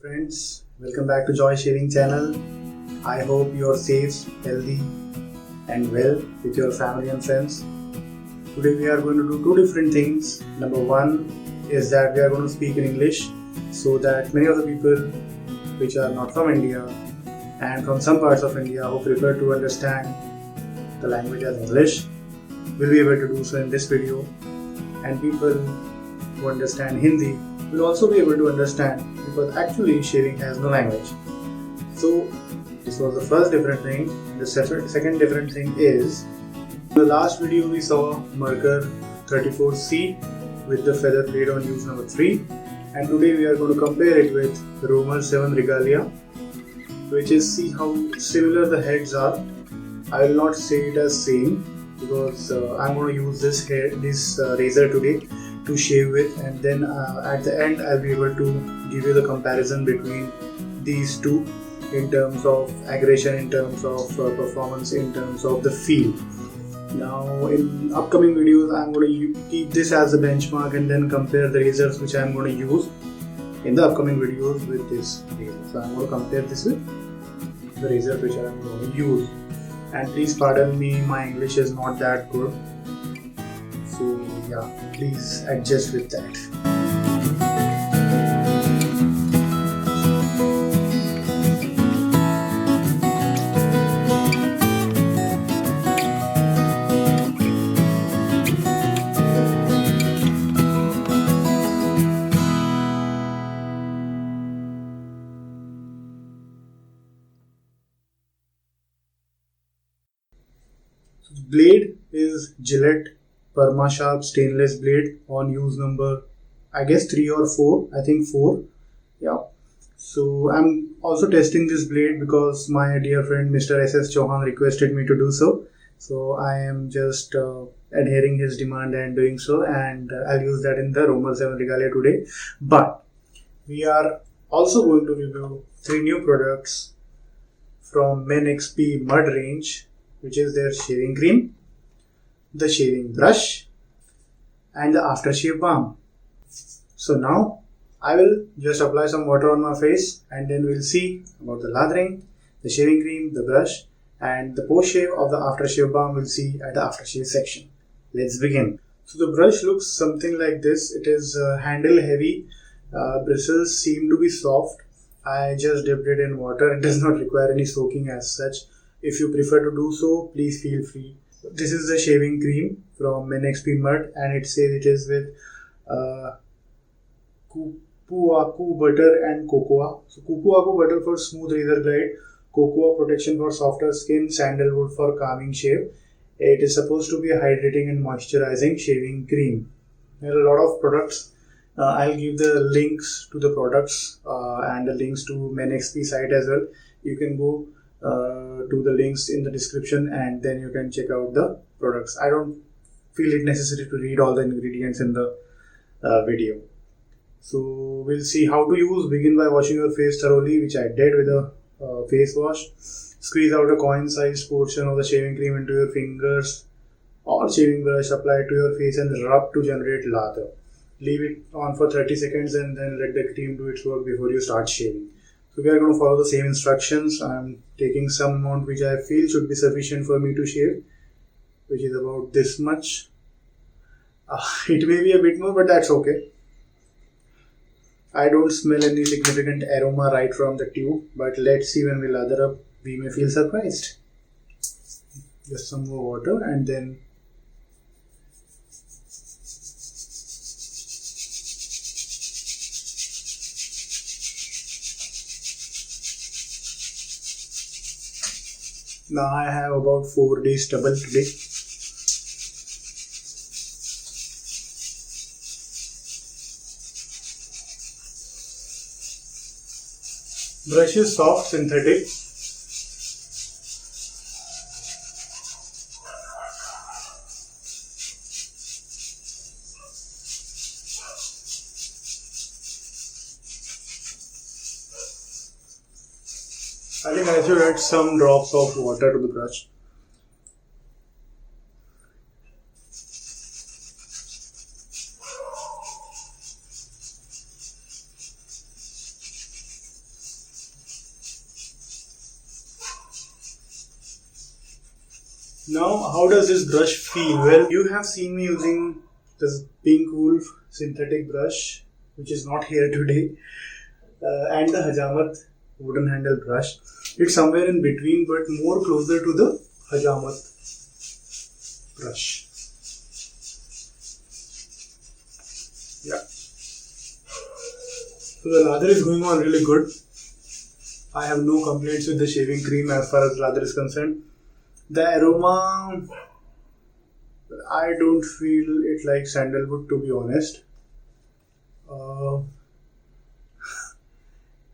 friends, welcome back to Joy Shaving channel. I hope you are safe, healthy and well with your family and friends. Today we are going to do two different things. Number one is that we are going to speak in English so that many of the people which are not from India and from some parts of India who prefer to understand the language as English will be able to do so in this video, and people who understand Hindi will also be able to understand, because actually shaving has no language. So this was the first different thing. The second different thing is, in the last video we saw Merkur 34C with the feather blade on use number 3, and today we are going to compare it with Romer 7 Regalia, which is, see how similar the heads are. I will not say it as same because I'm going to use this razor today to shave with, and then at the end I'll be able to give you the comparison between these two in terms of aggression, in terms of performance, in terms of the feel. Now in upcoming videos I'm going to keep this as a benchmark and then compare the razors which I'm going to use in the upcoming videos with this razor. So I'm going to compare this with the razor which I'm going to use. And please pardon me, my English is not that good, so yeah, please adjust with that. Blade is Gillette Perma Sharp stainless blade on use number, I guess 3 or 4, I think 4. Yeah. So I'm also testing this blade because my dear friend Mr. S.S. Chauhan requested me to do so. So I am just adhering his demand and doing so, and I'll use that in the Romer 7 Regalia today. But we are also going to review 3 new products from Men XP Mud range, which is their shaving cream, the shaving brush and the aftershave balm. So now I will just apply some water on my face, and then we'll see about the lathering, the shaving cream, the brush, and the post shave of the aftershave balm we'll see at the aftershave section. Let's begin. So the brush looks something like this. It is handle heavy, bristles seem to be soft. I just dipped it in water. It does not require any soaking as such. If you prefer to do so, please feel free. This is the shaving cream from Men XP Mud, and it says it is with Kupu butter and cocoa. So Kupu butter for smooth razor glide, cocoa protection for softer skin, sandalwood for calming shave. It is supposed to be a hydrating and moisturizing shaving cream. There are a lot of products. I'll give the links to the products and the links to Men XP site as well. You can go to the links in the description, and then you can check out the products. I don't feel it necessary to read all the ingredients in the video. So we'll see how to use. Begin by washing your face thoroughly, which I did with a face wash. Squeeze out a coin-sized portion of the shaving cream into your fingers or shaving brush. Apply it to your face and rub to generate lather. Leave it on for 30 seconds and then let the cream do its work before you start shaving. So we are going to follow the same instructions. I'm taking some amount which I feel should be sufficient for me to shave, which is about this much. It may be a bit more, but that's okay. I don't smell any significant aroma right from the tube, but let's see, when we lather up, we may feel surprised. Just some more water, and then now I have about 4 days stubble today. Brush is soft, synthetic. I think I should add some drops of water to the brush. Now, how does this brush feel? Well, you have seen me using this Pink Wolf synthetic brush, which is not here today, and the Hajamat wooden handle brush. It's somewhere in between, but more closer to the Hajamat brush. Yeah. So the lather is going on really good. I have no complaints with the shaving cream as far as lather is concerned. The aroma, I don't feel it like sandalwood, to be honest.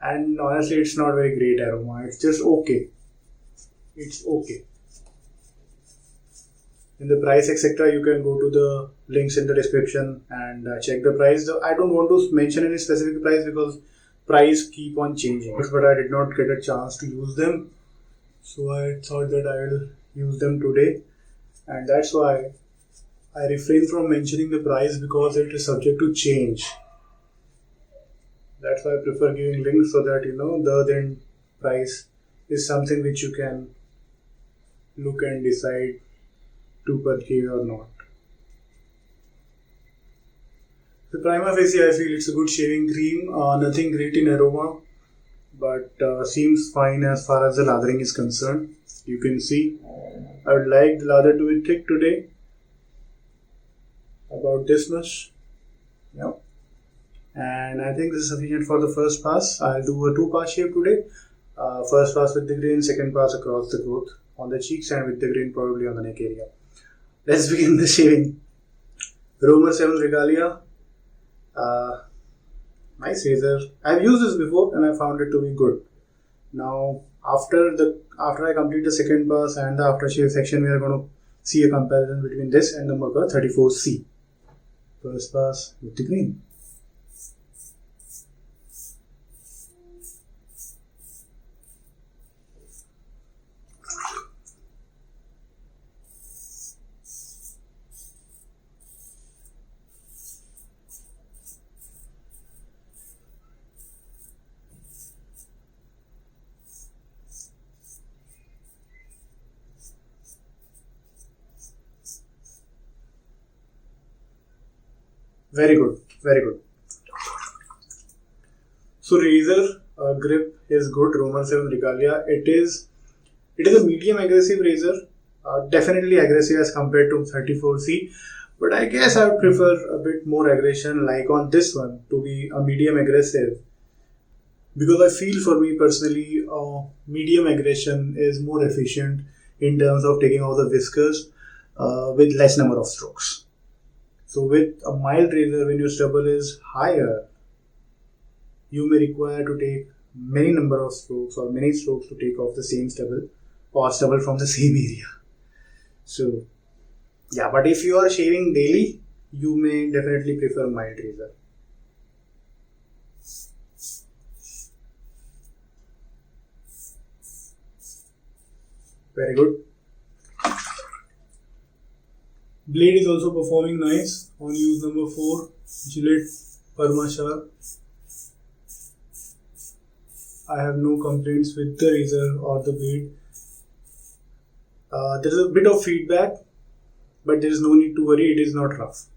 And honestly, it's not very great aroma. It's just okay. It's okay. In the price, etc., you can go to the links in the description and check the price. I don't want to mention any specific price because price keep on changing. But I did not get a chance to use them, so I thought that I will use them today, and that's why I refrain from mentioning the price because it is subject to change. That's why I prefer giving links so that the then price is something which you can look and decide to purchase or not. The prima facie, I feel it's a good shaving cream. Nothing great in aroma, but seems fine as far as the lathering is concerned. You can see I would like the lather to be thick today, about this much. Yeah. And I think this is sufficient for the first pass. I'll do a 2-pass shave today. First pass with the grain, second pass across the growth on the cheeks, and with the grain probably on the neck area. Let's begin the shaving. Romer 7 Regalia. Nice razor. I've used this before and I found it to be good. Now after I complete the second pass and the aftershave section, we are going to see a comparison between this and the Merkur 34C. First pass with the green. Very good, very good. So razor grip is good. Romer 7 Regalia. It is a medium aggressive razor. Definitely aggressive as compared to 34C. But I guess I would prefer a bit more aggression, like on this one, to be a medium aggressive. Because I feel for me personally, medium aggression is more efficient in terms of taking out the whiskers with less number of strokes. So with a mild razor, when your stubble is higher, you may require to take many number of strokes or many strokes to take off the same stubble or stubble from the same area. So yeah, but if you are shaving daily, you may definitely prefer mild razor. Very good. Blade is also performing nice on use number 4, Gillette Perma-Sharp. I have no complaints with the razor or the blade. There is a bit of feedback, but there is no need to worry, it is not rough.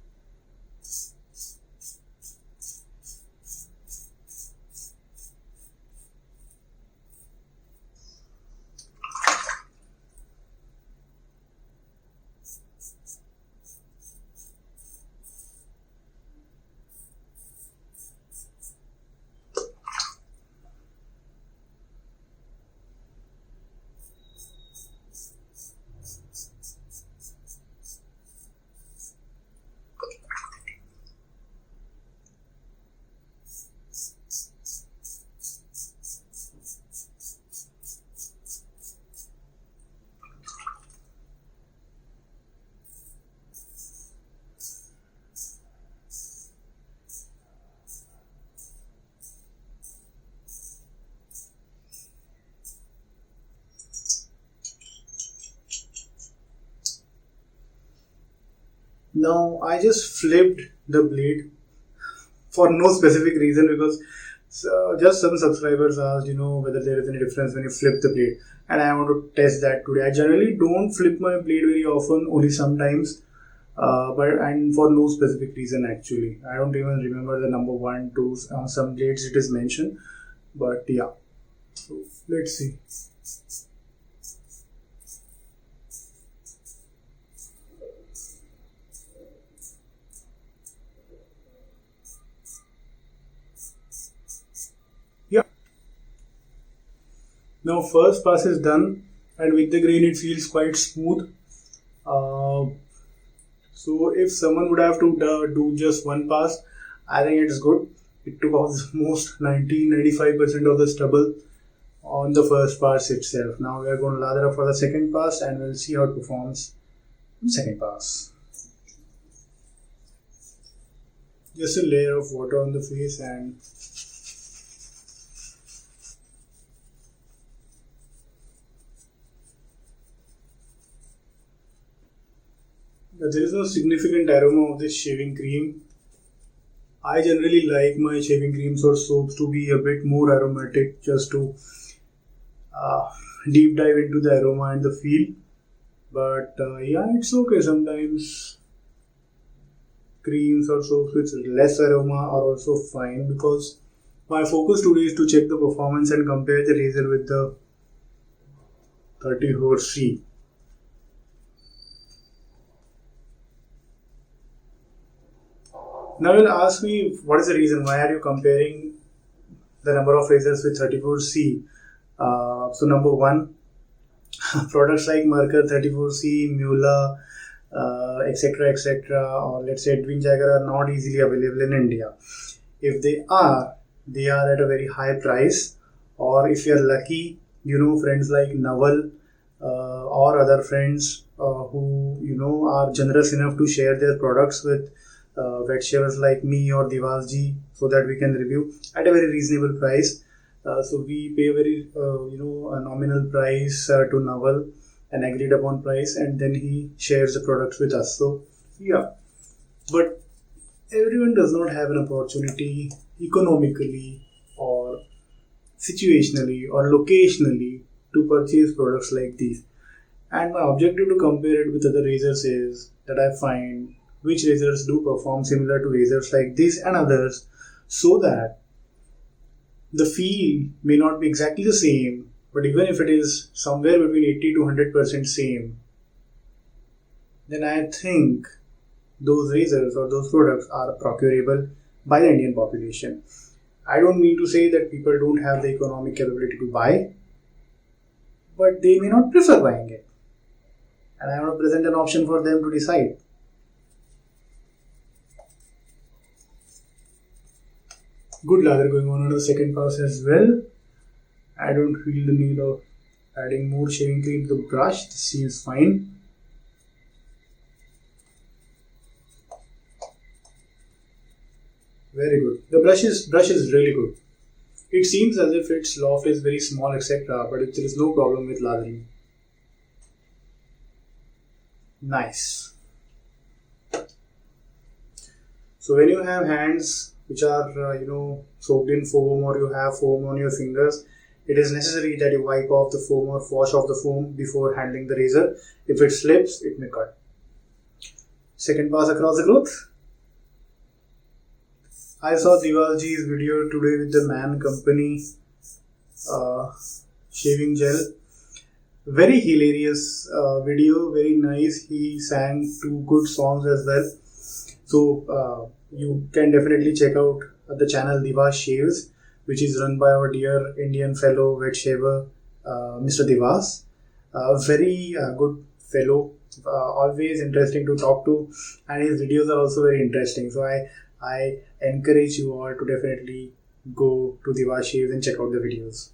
Now I just flipped the blade for no specific reason, because So just some subscribers asked, whether there is any difference when you flip the blade, and I want to test that today. I generally don't flip my blade very often, only sometimes, but and for no specific reason actually. I don't even remember the number one, two. Some blades it is mentioned, but yeah. So let's see. Yeah. Now first pass is done, and with the grain it feels quite smooth. Uh, so if someone would have to do just one pass, I think it's good. It took almost 90-95% of the stubble on the first pass itself. Now we are going to lather up for the second pass, and we'll see how it performs in second pass. Just a layer of water on the face, and there is no significant aroma of this shaving cream. I generally like my shaving creams or soaps to be a bit more aromatic, just to deep dive into the aroma and the feel. But yeah, it's okay. Sometimes creams or soaps with less aroma are also fine, because my focus today is to check the performance and compare the razor with the 34C. Now you'll ask me, what is the reason? Why are you comparing the number of razors with 34C? So number one, products like Merkur 34C, Mula, etc., or let's say Twin Jagger are not easily available in India. If they are at a very high price, or if you're lucky, friends like Naval or other friends who are generous enough to share their products with wet shavers like me or Divasji, so that we can review at a very reasonable price. So we pay a very a nominal price to Naval, an agreed upon price, and then he shares the products with us. So yeah, but everyone does not have an opportunity economically or situationally or locationally to purchase products like these. And my objective to compare it with other razors is that I find which razors do perform similar to razors like this and others, so that the feel may not be exactly the same, but even if it is somewhere between 80 to 100% same, then I think those razors or those products are procurable by the Indian population. I don't mean to say that people don't have the economic capability to buy, but they may not prefer buying it. And I want to present an option for them to decide. Good lather going on the second pass as well. I don't feel the need of adding more shaving cream to the brush. This seems fine. Very good. The brush is really good. It seems as if its loft is very small, etc., but there is no problem with lathering. Nice. So when you have hands which are soaked in foam, or you have foam on your fingers, it is necessary that you wipe off the foam or wash off the foam before handling the razor. If it slips, it may cut. Second pass across the growth. I saw Diwalji's video today with the Man Company shaving gel. Very hilarious video, very nice. He sang two good songs as well. So you can definitely check out the channel Diva Shaves, which is run by our dear Indian fellow wet shaver, Mr. Divas. Very good fellow, always interesting to talk to, and his videos are also very interesting. So I encourage you all to definitely go to Diva Shaves and check out the videos.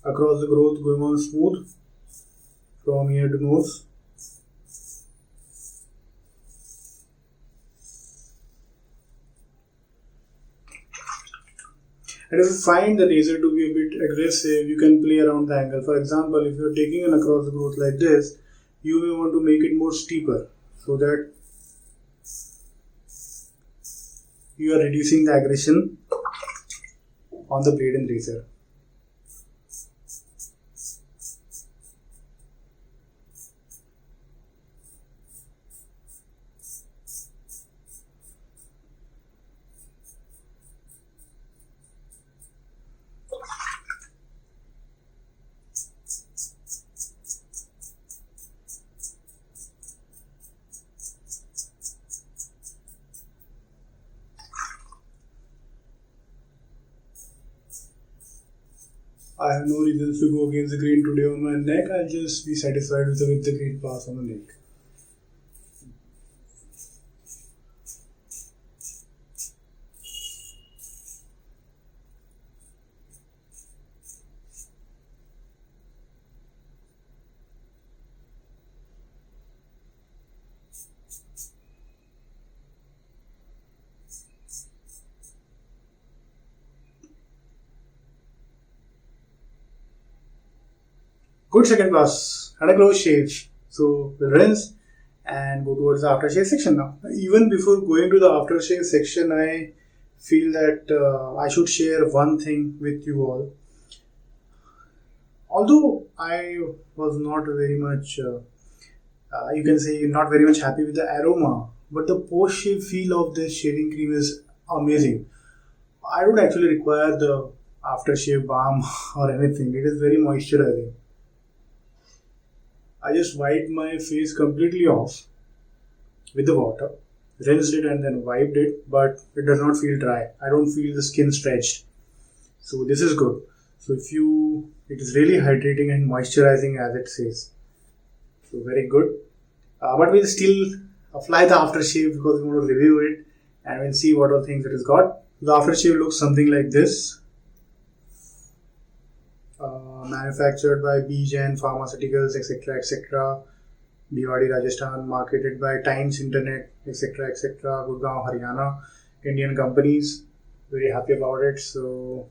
Across the growth going on smooth from ear to nose. And if you find the razor to be a bit aggressive, you can play around the angle. For example, if you're taking an across the growth like this, you may want to make it more steeper so that you are reducing the aggression on the blade and razor. I have no reasons to go against the grain today on my neck. I'll just be satisfied with the grain pass on the neck. Good second pass and a close shave. So we'll rinse and go towards the aftershave section now. Even before going to the aftershave section, I feel that I should share one thing with you all. Although I was not very much, you can say not very much happy with the aroma, but the post-shave feel of this shaving cream is amazing. I don't actually require the aftershave balm or anything. It is very moisturizing. I just wiped my face completely off with the water, rinsed it and then wiped it, but it does not feel dry. I don't feel the skin stretched. So this is good. So it is really hydrating and moisturizing as it says. So very good. But we'll still apply the aftershave because we want to review it and we'll see what all things it has got. The aftershave looks something like this. Manufactured by Bijan Pharmaceuticals, etc., etc. Bhiwadi, Rajasthan. Marketed by Times Internet, etc., etc. Gurgaon, Haryana. Indian companies. Very happy about it. So,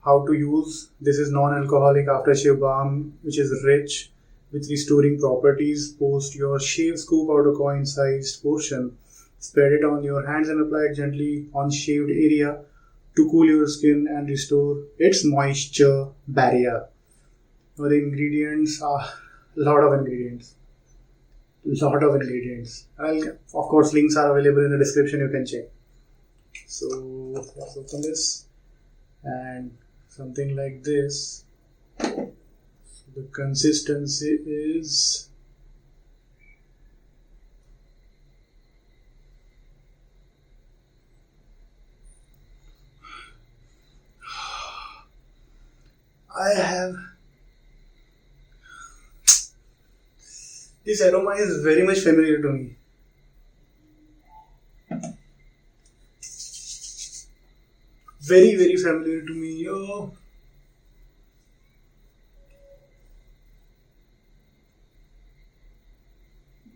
how to use? This is non-alcoholic aftershave balm, which is rich with restoring properties. Post your shave scoop out a coin-sized portion. Spread it on your hands and apply it gently on shaved area to cool your skin and restore its moisture barrier. Now the ingredients are a lot of ingredients. And of course, links are available in the description. You can check. So let's open this and something like this. So the consistency is. This aroma is very much familiar to me. Very, very familiar to me. Oh.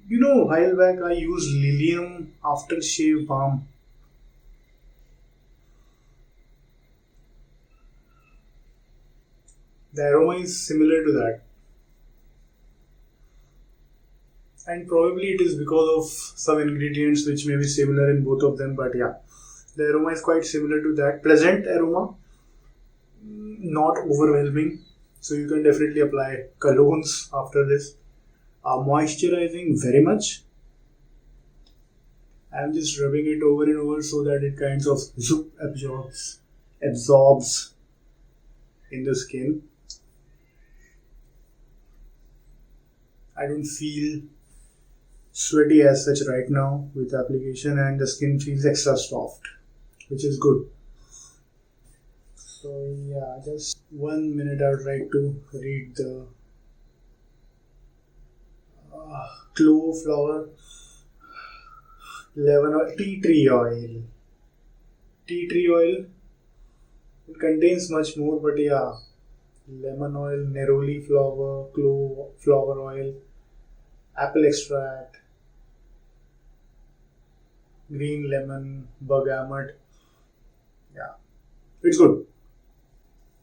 You know, a while back I used Lilium Aftershave Balm. The aroma is similar to that. And probably it is because of some ingredients which may be similar in both of them, but yeah, the aroma is quite similar to that. Pleasant aroma, not overwhelming, so you can definitely apply colognes after this. Moisturizing very much. I'm just rubbing it over and over so that it kind of absorbs in the skin. I don't feel sweaty as such right now with the application, and the skin feels extra soft, which is good. So yeah, just 1 minute I would like to read the clove flower, lemon oil, tea tree oil. Tea tree oil, it contains much more, but yeah, lemon oil, neroli flower, clove flower oil, apple extract, green lemon, bergamot. Yeah, it's good.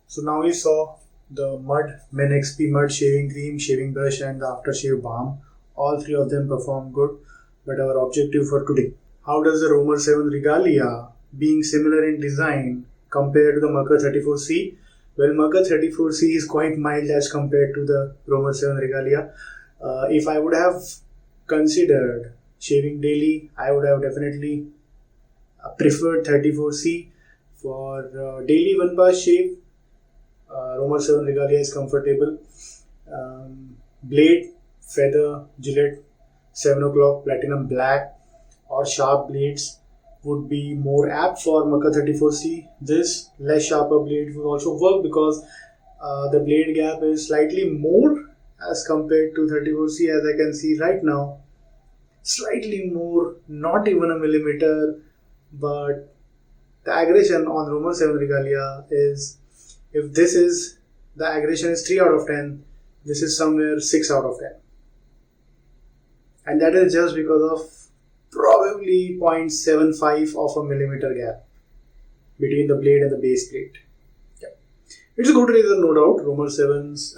So now we saw the Men XP Mud Shaving Cream, Shaving Brush and the Aftershave Balm. All three of them perform good, but our objective for today. How does the Romer 7 Regalia, being similar in design, compare to the Merkur 34C? Well, Merkur 34C is quite mild as compared to the Romer 7 Regalia. If I would have considered shaving daily, I would have definitely preferred 34C. For daily one pass shave, Romer 7 Regalia is comfortable. Blade, feather, Gillette 7 o'clock platinum black or sharp blades would be more apt for Merkur 34C. This less sharper blade would also work because the blade gap is slightly more as compared to 34C, as I can see right now. Slightly more, not even a millimeter, but the aggression on Romer 7 Regalia is, if this is, the aggression is 3 out of 10, this is somewhere 6 out of 10. And that is just because of probably 0.75 of a millimeter gap between the blade and the base plate. Yeah. It's a good razor, no doubt. Romer 7's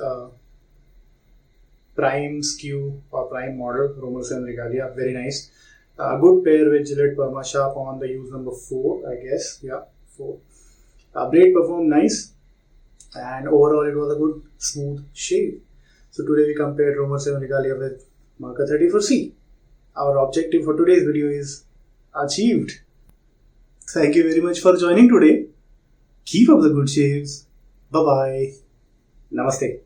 prime skew or prime model, Romer 7 Regalia, very nice. Good pair with Gillette Perma Sharp on the use number 4, I guess. Yeah, 4. Blade performed nice, and overall it was a good smooth shave. So today we compared Romer 7 Regalia with Merkur 34C. Our objective for today's video is achieved. Thank you very much for joining today. Keep up the good shaves. Bye bye. Namaste.